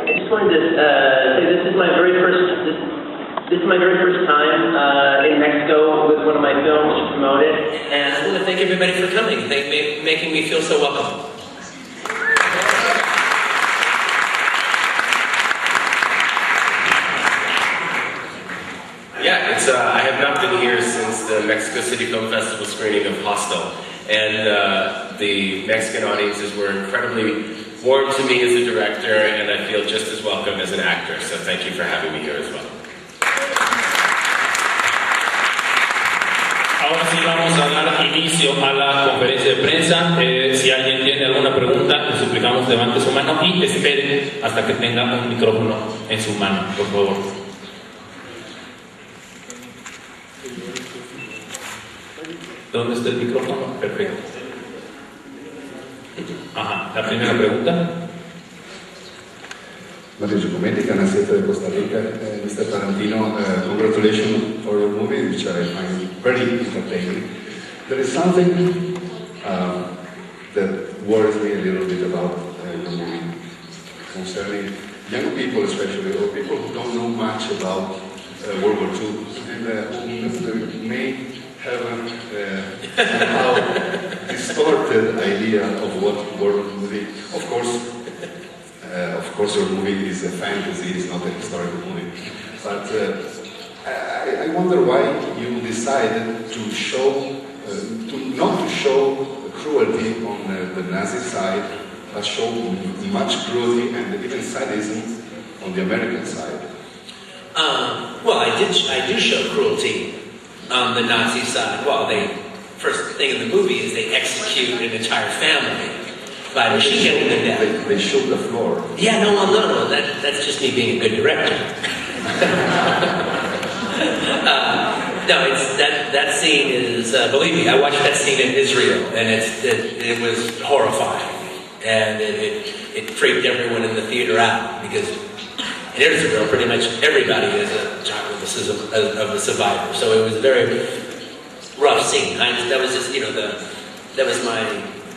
I just wanted to say this is my very first time in Mexico with one of my films to promote it, and I want to thank everybody for coming, making me feel so welcome. Yeah, I have not been here since the Mexico City Film Festival screening of Hostel, and the Mexican audiences were incredibly warm to me as a director, and I feel just as welcome as an actor, so thank you for having me here as well. Ahora sí vamos a dar inicio a la conferencia de prensa. Si alguien tiene alguna pregunta, les suplicamos levante su mano y espere hasta que tenga un micrófono en su mano, por favor. ¿Dónde está el micrófono? Perfecto. Ajá, la primera pregunta. Mario Giacometti, Canaceta de Costa Rica. Mr. Tarantino, congratulations for your movie, which I find very entertaining. There is something that worries me a little bit about your movie concerning young people, especially, or people who don't know much about World War II, and who may have a somehow distorted idea of what World War II is. Of course, your movie is a fantasy, it's not a historical movie. But I wonder why you decided to show, not to show cruelty on the Nazi side, but show much cruelty and even sadism on the American side. Well, I do show cruelty on the Nazi side. Well, first thing in the movie is they execute an entire family by machine gunning them down. They shoot the floor. Yeah, no, that's just me being a good director. No, that scene is, believe me, I watched that scene in Israel, and it was horrifying, and it freaked everyone in the theater out, because in Israel, pretty much everybody is a eyewitness of the survivor. So it was a very rough scene. That was just, that was my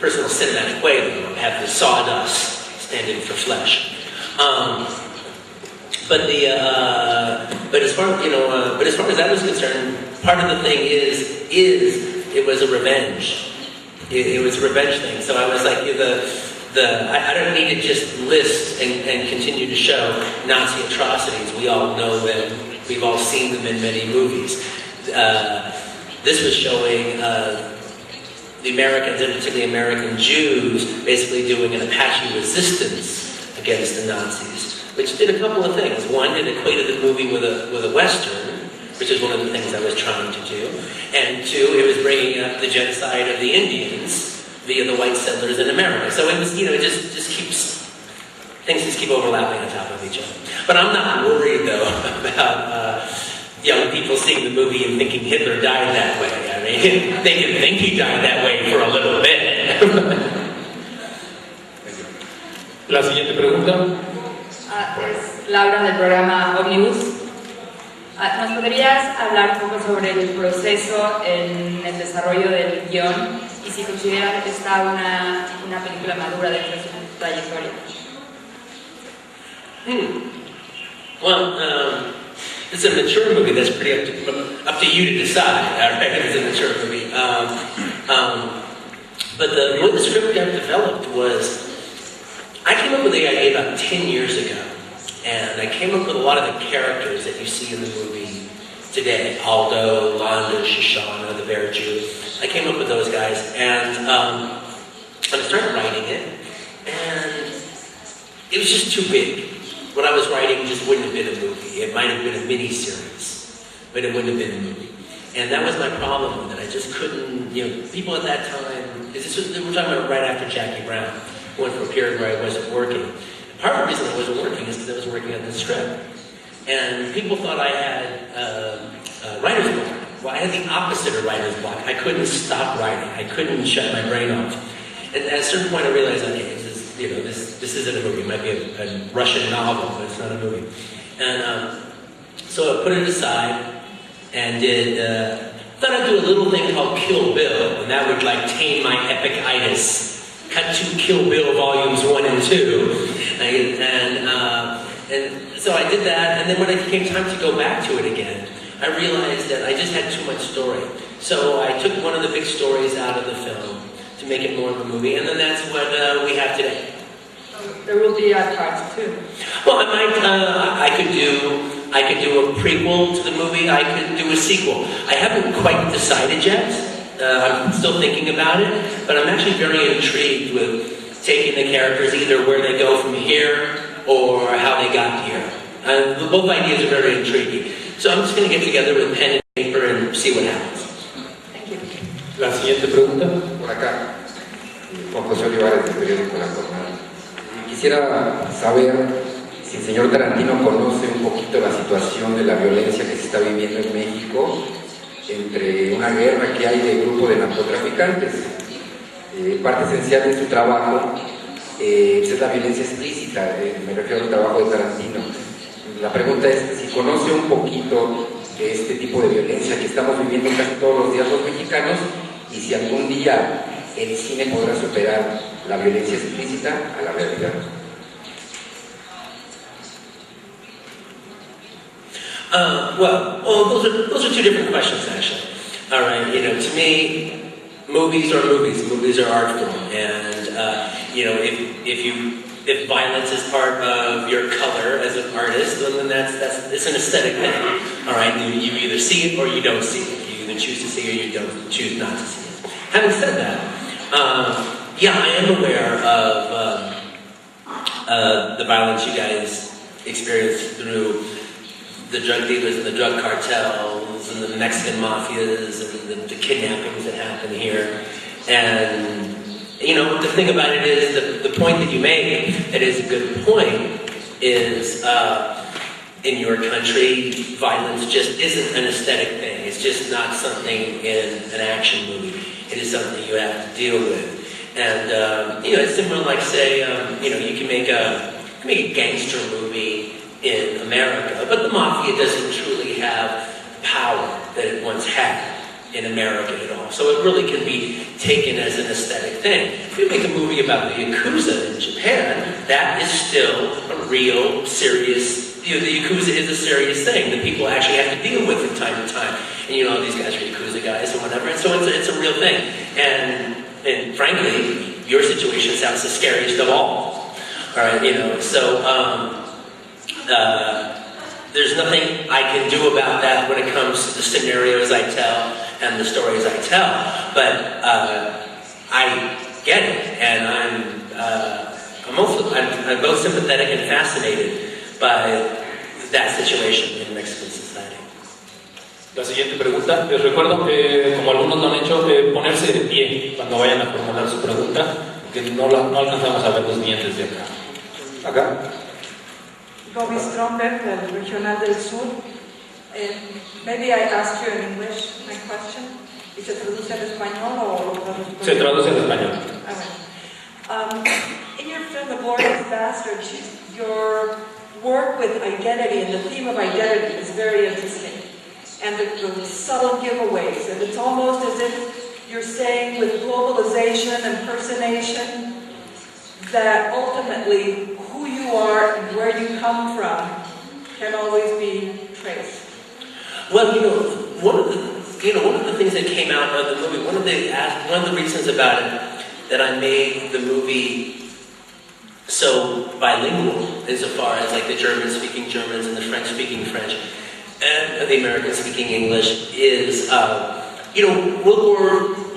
personal cinematic way to have the sawdust standing for flesh. But as far as that was concerned, part of the thing is it was a revenge. It was a revenge thing. So I was like, I don't need to just list and continue to show Nazi atrocities. We all know them. We've all seen them in many movies. This was showing the Americans, and particularly American Jews, basically doing an Apache resistance against the Nazis, which did a couple of things. One, it equated the movie with a Western, which is one of the things I was trying to do. And two, it was bringing up the genocide of the Indians via the white settlers in America. So it was, it things just keep overlapping on top of each other. But I'm not worried, though, about young people seeing the movie and thinking Hitler died that way. I mean, they can think he died that way for a little bit. La siguiente pregunta. Es Laura del programa Omnibus. ¿Nos podrías hablar un poco sobre el proceso en el desarrollo del guión y si consideras esta una película madura dentro de su trayectoria? Well, it's a mature movie. That's pretty up to you to decide. Right? It's a mature movie. But the way the script got developed was, I came up with the idea about 10 years ago. And I came up with a lot of the characters that you see in the movie today. Aldo, Londa, Shoshana, the Bear Jew. I came up with those guys, and I started writing it, and it was just too big. What I was writing just wouldn't have been a movie. It might have been a mini-series, but it wouldn't have been a movie. And that was my problem, that I just couldn't, people at that time, we're talking about right after Jackie Brown, went for a period where I wasn't working. Part of the reason I wasn't working is because I was working on the script. And people thought I had writer's block. Well, I had the opposite of writer's block. I couldn't stop writing. I couldn't shut my brain off. And at a certain point I realized, okay, this isn't a movie. It might be a Russian novel, but it's not a movie. And so I put it aside and thought I'd do a little thing called Kill Bill, and that would tame my epic-itis. Cut to Kill Bill volumes 1 and 2, and And so I did that, and then when it came time to go back to it again, I realized that I just had too much story. So I took one of the big stories out of the film to make it more of a movie, and then that's what we have today. There will be parts too. Well, I might. I could do a prequel to the movie. I could do a sequel. I haven't quite decided yet. I'm still thinking about it, but I'm actually very intrigued with taking the characters either where they go from here or how they got here. Both ideas are very intriguing. So I'm just going to get together with pen and paper and see what happens. Thank you. La siguiente pregunta. Por acá, Juan José Olivares del periódico La Jornada. Quisiera saber si el señor Tarantino conoce un poquito la situación de la violencia que se está viviendo en México entre una guerra que hay de grupo de narcotraficantes. Parte esencial de su trabajo es la violencia explícita, me refiero al trabajo de Tarantino. La pregunta es si conoce un poquito de este tipo de violencia que estamos viviendo casi todos los días los mexicanos y si algún día el cine podrá superar la violencia explícita a la realidad. Those are two different questions, actually. All right, to me, movies are movies. Movies are art form, and if violence is part of your color as an artist, then it's an aesthetic thing. All right, you either see it or you don't see it. You either choose to see it or you don't choose not to see it. Having said that, I am aware of the violence you guys experience through the drug dealers and the drug cartels and the Mexican mafias and the kidnappings that happen here. And, the thing about it is the point that you make, that is a good point, is in your country, violence just isn't an aesthetic thing. It's just not something in an action movie. It is something you have to deal with. And, it's similar like, say, you can make a gangster movie in America, but the mafia doesn't truly have power that it once had in America at all. So it really can be taken as an aesthetic thing. If you make a movie about the Yakuza in Japan, that is still a real, serious, the Yakuza is a serious thing that people actually have to deal with from time to time. And these guys are Yakuza guys or whatever, and so it's a real thing. And frankly, your situation sounds the scariest of all. All right, so there's nothing I can do about that when it comes to the scenarios I tell and the stories I tell. But I get it, and I'm both sympathetic and fascinated by that situation in Mexican society. La siguiente pregunta, les recuerdo que como algunos lo han hecho, ponerse de pie cuando vayan a formular su pregunta, que no alcanzamos a ver los dientes de acá. Acá. Bobby Stromberg, del Regional del Sur. Maybe I ask you in English my question. ¿Y se traduce en español o lo traduzco? Se traduce en español. In your film, The Glorious Bastards, your work with identity and the theme of identity is very interesting. And the subtle giveaways. And it's almost as if you're saying with globalization and personation that ultimately who you are and where you come from can always be traced. Well, one of the things that came out of the movie, one of the reasons about it that I made the movie so bilingual, insofar as like the German-speaking Germans and the French-speaking French and the American-speaking English, is World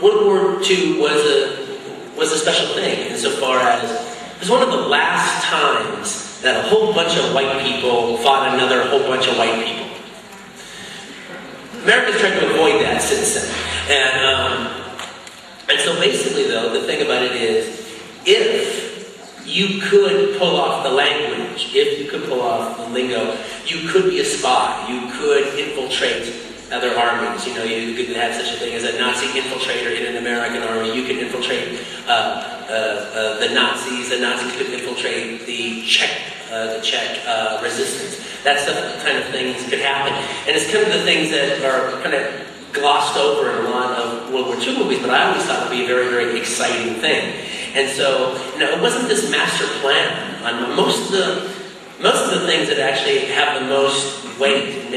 War II was a special thing insofar as it was one of the last times that a whole bunch of white people fought another whole bunch of white people. America's tried to avoid that since then. And so basically, though, the thing about it is, if you could pull off the language, if you could pull off the lingo, you could be a spy, you could infiltrate other armies. You could have such a thing as a Nazi infiltrator in an American army. You could infiltrate the Nazis. The Nazis could infiltrate the Czech resistance. That's the kind of things that could happen. And it's kind of the things that are kind of glossed over in a lot of World War II movies, but I always thought it would be a very, very exciting thing. And so, it wasn't this master plan. On most of most of the things that actually have the most weight and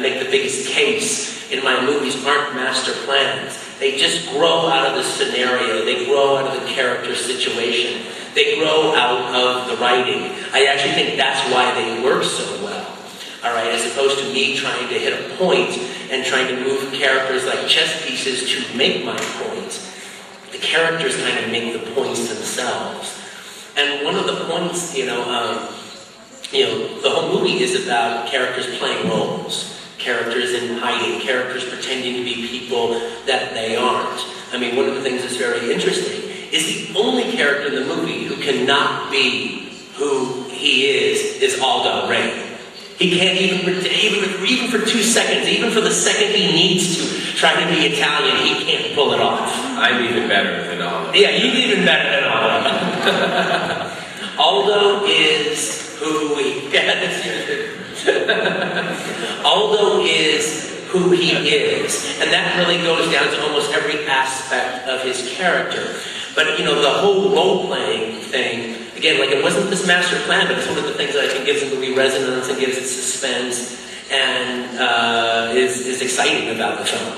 make the biggest case in my movies aren't master plans. They just grow out of the scenario. They grow out of the character situation. They grow out of the writing. I actually think that's why they work so well. All right, as opposed to me trying to hit a point and trying to move characters like chess pieces to make my point. The characters kind of make the points themselves. And one of the points, the whole movie is about characters playing roles, characters in hiding, characters pretending to be people that they aren't. I mean, one of the things that's very interesting is the only character in the movie who cannot be who he is Aldo Ray. He can't even for 2 seconds, even for the second he needs to try to be Italian, he can't pull it off. I'm even better than Aldo. Yeah, you're even better than Aldo. Aldo is who he Aldo is who he is. And that really goes down to almost every aspect of his character. But, the whole role-playing thing, again, like it wasn't this master plan, but it's one of the things that I think gives the movie resonance and gives it suspense and is exciting about the film.